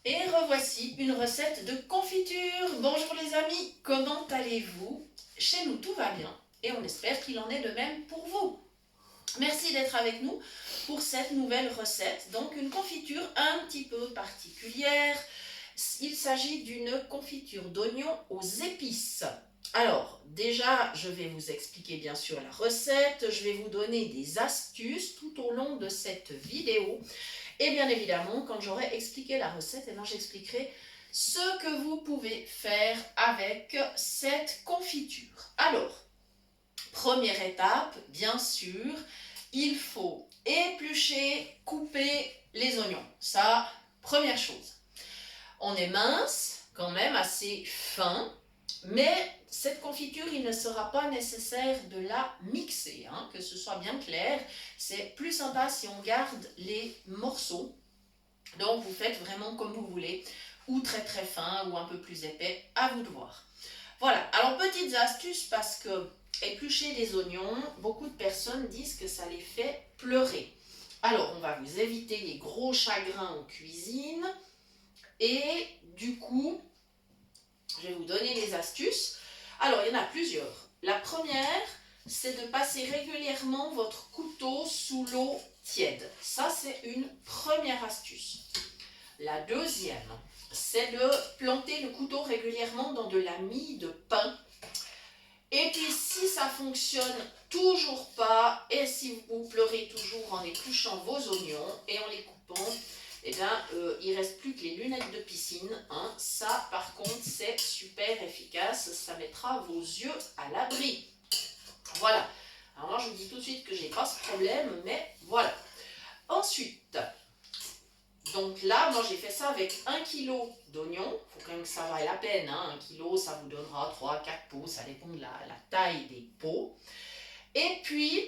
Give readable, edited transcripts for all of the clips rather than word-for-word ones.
Et revoici une recette de confiture. Bonjour les amis, comment allez-vous? Chez nous tout va bien et on espère qu'il en est de même pour vous. Merci d'être avec nous pour cette nouvelle recette. Donc une confiture un petit peu particulière. Il s'agit d'une confiture d'oignons aux épices. Alors déjà, je vais vous expliquer bien sûr la recette. Je vais vous donner des astuces tout au long de cette vidéo. Et bien évidemment, quand j'aurai expliqué la recette, j'expliquerai ce que vous pouvez faire avec cette confiture. Alors, première étape, bien sûr, il faut éplucher, couper les oignons. Ça, première chose. On est mince, quand même assez fin, mais cette confiture, il ne sera pas nécessaire de la mixer, que ce soit bien clair. C'est plus sympa si on garde les morceaux. Donc vous faites vraiment comme vous voulez, ou très très fin, ou un peu plus épais, à vous de voir. Voilà, alors petites astuces parce que éplucher des oignons, beaucoup de personnes disent que ça les fait pleurer. Alors on va vous éviter les gros chagrins en cuisine et du coup, je vais vous donner les astuces. Alors il y en a plusieurs. La première, c'est de passer régulièrement votre couteau sous l'eau tiède. Ça c'est une première astuce. La deuxième, c'est de planter le couteau régulièrement dans de la mie de pain. Et puis si ça fonctionne toujours pas, et si vous pleurez toujours en épluchant vos oignons et en les coupant, eh bien, il ne reste plus que les lunettes de piscine. Ça, par contre, c'est super efficace. Ça mettra vos yeux à l'abri. Voilà. Alors moi, je vous dis tout de suite que je n'ai pas ce problème, mais voilà. Ensuite, donc là, moi j'ai fait ça avec 1 kg d'oignons. Il faut quand même que ça vaille la peine. 1 kg, ça vous donnera 3-4 pots. Ça dépend de la taille des pots. Et puis,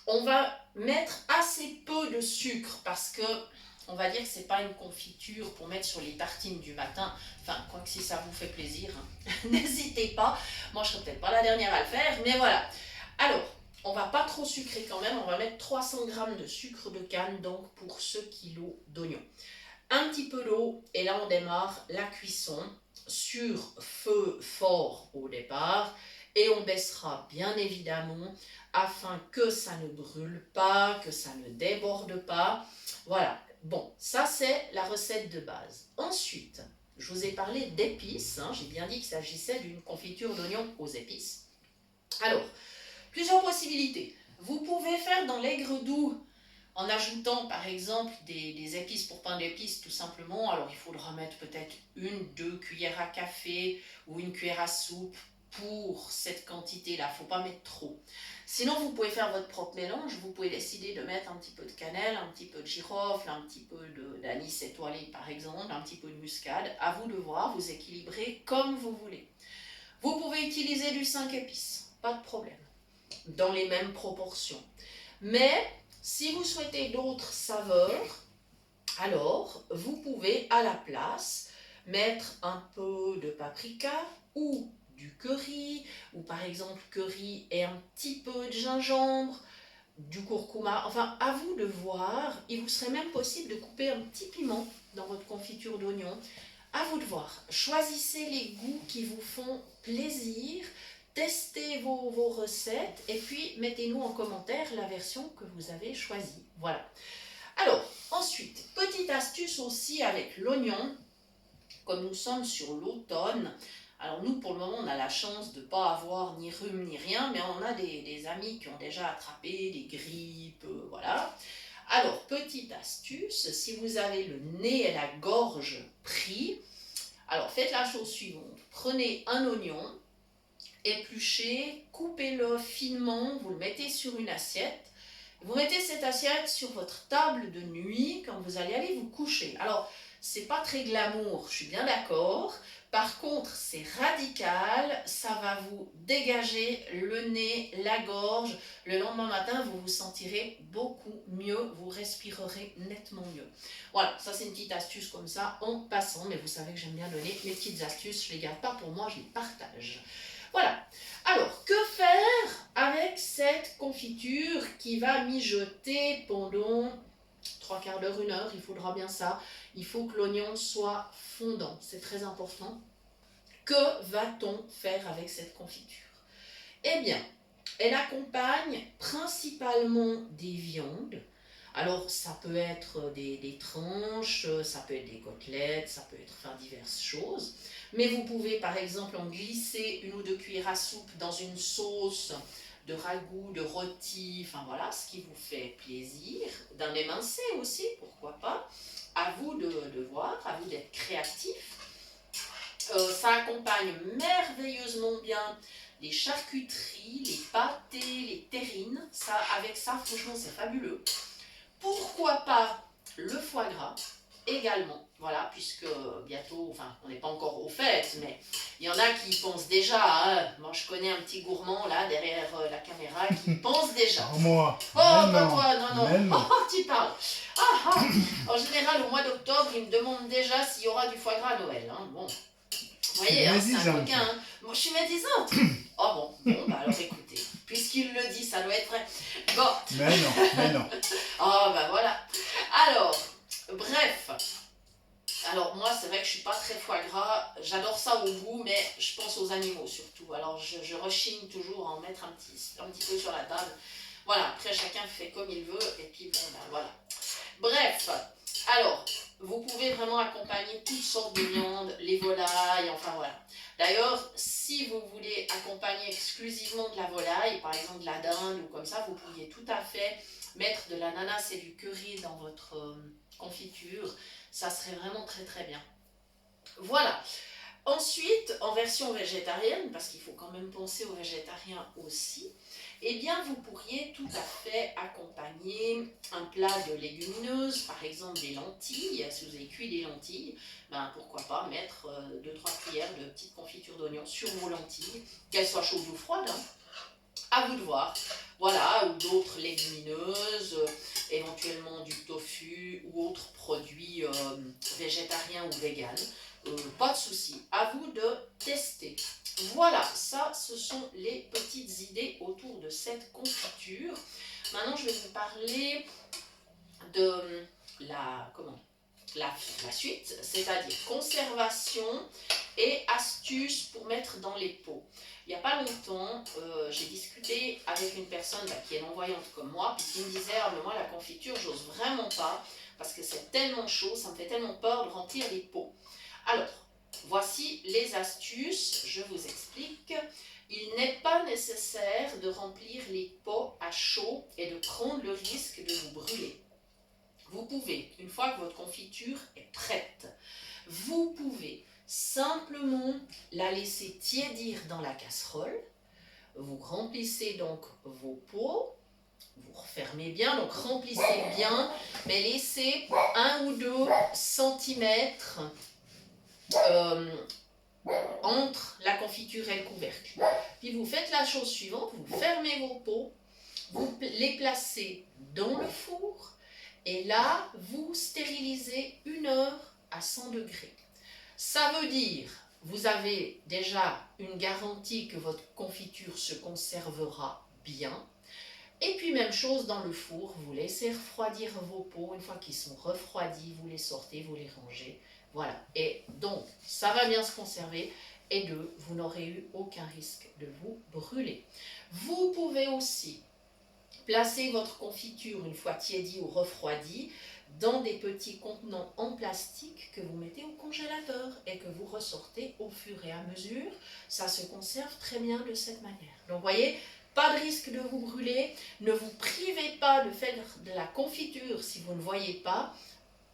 on va mettre assez peu de sucre parce que on va dire que ce n'est pas une confiture pour mettre sur les tartines du matin. Enfin, quoi que si ça vous fait plaisir, n'hésitez pas. Moi, je ne serai peut-être pas la dernière à le faire, mais voilà. Alors, on ne va pas trop sucrer quand même. On va mettre 300 g de sucre de canne donc pour ce kilo d'oignons. Un petit peu d'eau et là, on démarre la cuisson sur feu fort au départ. Et on baissera bien évidemment afin que ça ne brûle pas, que ça ne déborde pas. Voilà, bon, ça c'est la recette de base. Ensuite, je vous ai parlé d'épices. J'ai bien dit qu'il s'agissait d'une confiture d'oignons aux épices. Alors, plusieurs possibilités. Vous pouvez faire dans l'aigre doux en ajoutant par exemple des épices pour pain d'épices tout simplement. Alors il faudra mettre peut-être 1-2 cuillères à café ou 1 cuillère à soupe pour cette quantité-là. Il ne faut pas mettre trop. Sinon vous pouvez faire votre propre mélange. Vous pouvez décider de mettre un petit peu de cannelle, un petit peu de girofle, un petit peu d'anis étoilé par exemple, un petit peu de muscade. À vous de voir, vous équilibrez comme vous voulez. Vous pouvez utiliser du 5 épices, pas de problème, dans les mêmes proportions. Mais si vous souhaitez d'autres saveurs, alors vous pouvez à la place mettre un peu de paprika ou du curry, ou par exemple curry et un petit peu de gingembre, du curcuma, enfin à vous de voir. Il vous serait même possible de couper un petit piment dans votre confiture d'oignon. À vous de voir. Choisissez les goûts qui vous font plaisir. Testez vos recettes et puis mettez-nous en commentaire la version que vous avez choisie. Voilà. Alors, ensuite, petite astuce aussi avec l'oignon. Comme nous sommes sur l'automne, alors nous pour le moment on a la chance de ne pas avoir ni rhume ni rien, mais on a des amis qui ont déjà attrapé des grippes, voilà. Alors, petite astuce, si vous avez le nez et la gorge pris, alors faites la chose suivante. Prenez un oignon, épluchez, coupez-le finement, vous le mettez sur une assiette. Vous mettez cette assiette sur votre table de nuit quand vous allez aller vous coucher. Alors, c'est pas très glamour, je suis bien d'accord. Par contre, c'est radical, ça va vous dégager le nez, la gorge. Le lendemain matin, vous vous sentirez beaucoup mieux, vous respirerez nettement mieux. Voilà, ça c'est une petite astuce comme ça en passant, mais vous savez que j'aime bien donner mes petites astuces, je ne les garde pas pour moi, je les partage. Voilà. Alors, que faire avec cette confiture qui va mijoter pendant 3/4 d'heure, 1 heure, il faudra bien ça. Il faut que l'oignon soit fondant, c'est très important. Que va-t-on faire avec cette confiture? Eh bien, elle accompagne principalement des viandes. Alors, ça peut être des tranches, ça peut être des côtelettes, ça peut être diverses choses. Mais vous pouvez, par exemple, en glisser 1 ou 2 cuillères à soupe dans une sauce de ragoût, de rôti, enfin voilà, ce qui vous fait plaisir. D'un émincé aussi, pourquoi pas. À vous de voir, à vous d'être créatif. Ça accompagne merveilleusement bien les charcuteries, les pâtés, les terrines. Ça, avec ça, franchement, c'est fabuleux. Pourquoi pas le foie gras également, voilà, puisque bientôt, enfin, on n'est pas encore aux fêtes, mais il y en a qui y pensent déjà. Hein. Moi, je connais un petit gourmand là derrière la caméra qui pense déjà. Pas moi. Oh, pas toi, non. Non. Oh, tu parles. En général, au mois d'octobre, il me demande déjà s'il y aura du foie gras à Noël. Hein. Bon. Vous voyez, hein, c'est un coquin. Hein. Moi, je suis médisante. Oh bon, bah alors écoutez, puisqu'il le dit, ça doit être vrai. Bon. Mais non. Oh, bah voilà. Alors, bref. Alors moi, c'est vrai que je suis pas très foie gras. J'adore ça au goût, mais je pense aux animaux surtout. Alors, je rechigne toujours à en mettre un petit peu sur la table. Voilà, après, chacun fait comme il veut. Et puis, bon, bah voilà. Bref, alors, vous pouvez vraiment accompagner toutes sortes de viandes, les volailles, enfin voilà. D'ailleurs, si vous voulez accompagner exclusivement de la volaille, par exemple de la dinde ou comme ça, vous pourriez tout à fait mettre de l'ananas et du curry dans votre confiture. Ça serait vraiment très très bien. Voilà. Ensuite, en version végétarienne, parce qu'il faut quand même penser aux végétariens aussi, eh bien vous pourriez tout à fait accompagner un plat de légumineuses, par exemple des lentilles. Si vous avez cuit des lentilles, ben pourquoi pas mettre 2-3 cuillères de petite confiture d'oignon sur vos lentilles, qu'elles soient chaudes ou froides, hein. À vous de voir. Voilà, ou d'autres légumineuses, éventuellement du tofu ou autres produits végétariens ou véganes. Pas de souci, à vous de tester. Voilà, ça ce sont les petites idées autour de cette confiture. Maintenant je vais vous parler de la suite, c'est-à-dire conservation et astuces pour mettre dans les pots. Il n'y a pas longtemps, j'ai discuté avec une personne qui est non-voyante comme moi, puis qui me disait « Ah, mais moi la confiture, j'ose vraiment pas, parce que c'est tellement chaud, ça me fait tellement peur de remplir les pots. » Alors, voici les astuces, je vous explique. Il n'est pas nécessaire de remplir les pots à chaud et de prendre le risque de vous brûler. Vous pouvez, une fois que votre confiture est prête, vous pouvez simplement la laisser tiédir dans la casserole. Vous remplissez donc vos pots, vous refermez bien, donc remplissez bien, mais laissez 1 ou 2 centimètres entre la confiture et le couvercle. Puis vous faites la chose suivante, vous fermez vos pots, vous les placez dans le four et là, vous stérilisez 1 heure à 100 degrés. Ça veut dire, vous avez déjà une garantie que votre confiture se conservera bien. Et puis même chose dans le four, vous laissez refroidir vos pots. Une fois qu'ils sont refroidis, vous les sortez, vous les rangez. Voilà. Et donc, ça va bien se conserver. Et 2, vous n'aurez eu aucun risque de vous brûler. Vous pouvez aussi placer votre confiture, une fois tiédie ou refroidie, dans des petits contenants en plastique que vous mettez au congélateur et que vous ressortez au fur et à mesure. Ça se conserve très bien de cette manière. Donc, vous voyez, pas de risque de vous brûler. Ne vous privez pas de faire de la confiture si vous ne voyez pas.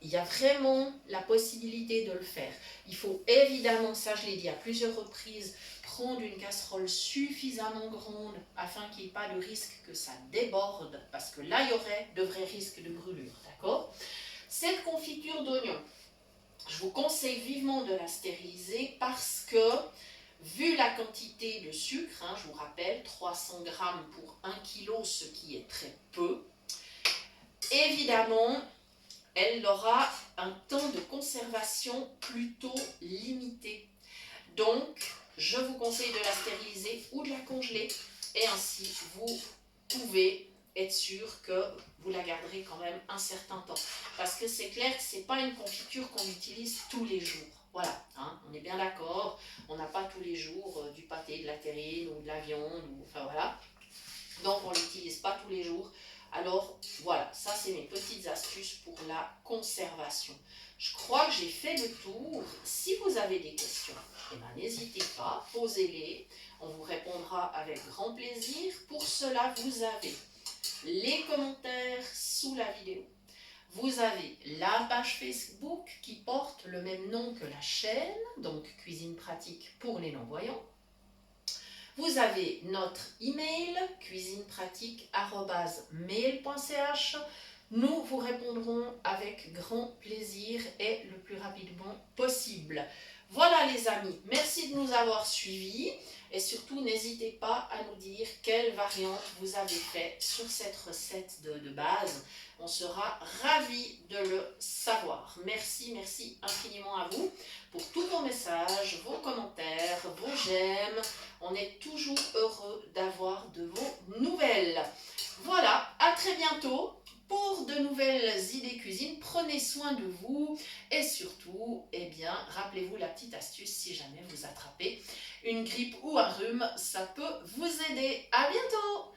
Il y a vraiment la possibilité de le faire. Il faut évidemment, ça je l'ai dit à plusieurs reprises, prendre une casserole suffisamment grande afin qu'il n'y ait pas de risque que ça déborde, parce que là il y aurait de vrais risques de brûlure, d'accord? Cette confiture d'oignon, je vous conseille vivement de la stériliser parce que, vu la quantité de sucre, je vous rappelle, 300 grammes pour 1 kg, ce qui est très peu, évidemment, elle aura un temps de conservation plutôt limité. Donc, je vous conseille de la stériliser ou de la congeler. Et ainsi, vous pouvez être sûr que vous la garderez quand même un certain temps. Parce que c'est clair que ce n'est pas une confiture qu'on utilise tous les jours. Voilà, hein, on est bien d'accord, on n'a pas tous les jours du pâté, de la terrine ou de la viande, ou, enfin voilà. Donc on ne l'utilise pas tous les jours. Alors voilà, ça c'est mes petites astuces pour la conservation. Je crois que j'ai fait le tour. Si vous avez des questions, eh ben, n'hésitez pas, posez-les. On vous répondra avec grand plaisir. Pour cela, vous avez les commentaires sous la vidéo. Vous avez la page Facebook qui porte le même nom que la chaîne, donc Cuisine Pratique pour les non-voyants. Vous avez notre email, cuisinepratique@mail.ch. Nous vous répondrons avec grand plaisir et le plus rapidement possible. Voilà les amis, merci de nous avoir suivis et surtout n'hésitez pas à nous dire quelle variante vous avez fait sur cette recette de base. On sera ravis de le savoir. Merci, merci infiniment à vous pour tous vos messages, vos commentaires, vos j'aime. On est toujours heureux d'avoir de vos nouvelles. Voilà, à très bientôt pour de nouvelles idées cuisine. Prenez soin de vous et surtout, eh bien, rappelez-vous la petite astuce si jamais vous attrapez une grippe ou un rhume, ça peut vous aider. À bientôt!